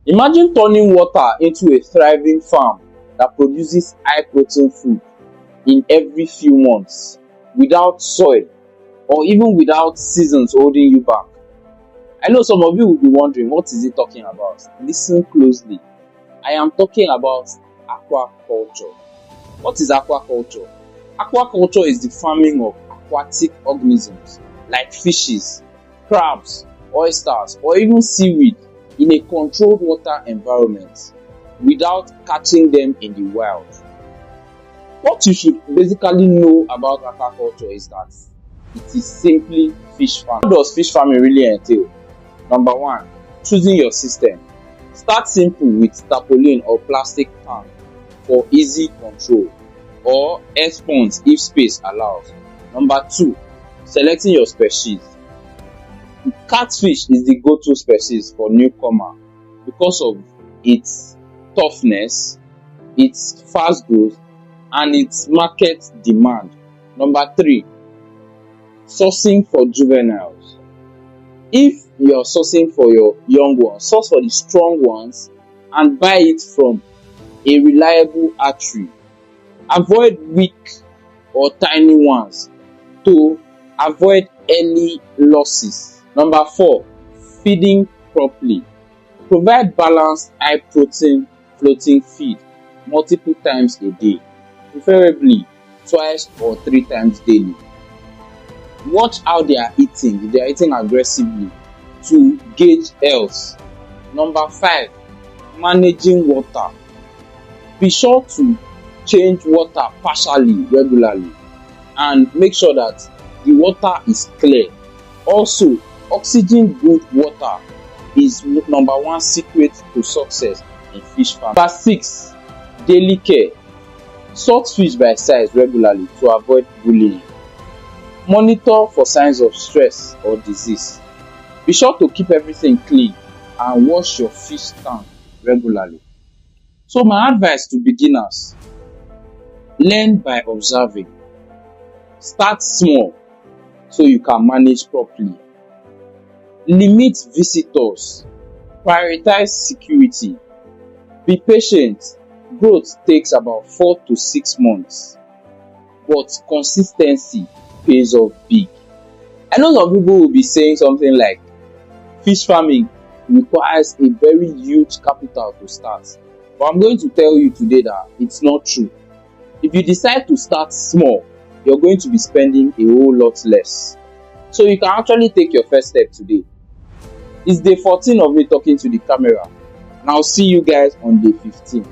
Imagine turning water into a thriving farm that produces high protein food in every few months without soil or even without seasons holding you back. I know some of you will be wondering, what is he talking about? Listen closely. I am talking about aquaculture. What is aquaculture? Aquaculture is the farming of aquatic organisms like fishes, crabs, oysters, or even seaweed in a controlled water environment without catching them in the wild. What you should basically know about aquaculture is that it is simply fish farming. What does fish farming really entail? Number one, choosing your system. Start simple with tarpaulin or plastic tank for easy control, or earth ponds if space allows. Number two, selecting your species. Catfish is the go-to species for newcomer because of its toughness, its fast growth, and its market demand. Number three, sourcing for juveniles. If you're sourcing for your young ones, source for the strong ones and buy it from a reliable hatchery. Avoid weak or tiny ones to avoid early losses. Number four, feeding properly. Provide balanced high protein floating feed multiple times a day, preferably twice or 3 times daily. Watch how they are eating. If they are eating aggressively, to gauge health. Number five, managing water. Be sure to change water partially regularly and make sure that the water is clear. Also, oxygen good water is number one secret to success in fish farming. Number six, daily care. Sort fish by size regularly to avoid bullying. Monitor for signs of stress or disease. Be sure to keep everything clean and wash your fish tank regularly. So my advice to beginners: learn by observing. Start small so you can manage properly. Limit visitors. Prioritize security. Be patient. Growth takes about 4 to 6 months, but consistency pays off big. I know some people will be saying something like fish farming requires a very huge capital to start, but I'm going to tell you today that it's not true. If you decide to start small, you're going to be spending a whole lot less. So you can actually take your first step today. It's day 14 of me talking to the camera, and I'll see you guys on day 15.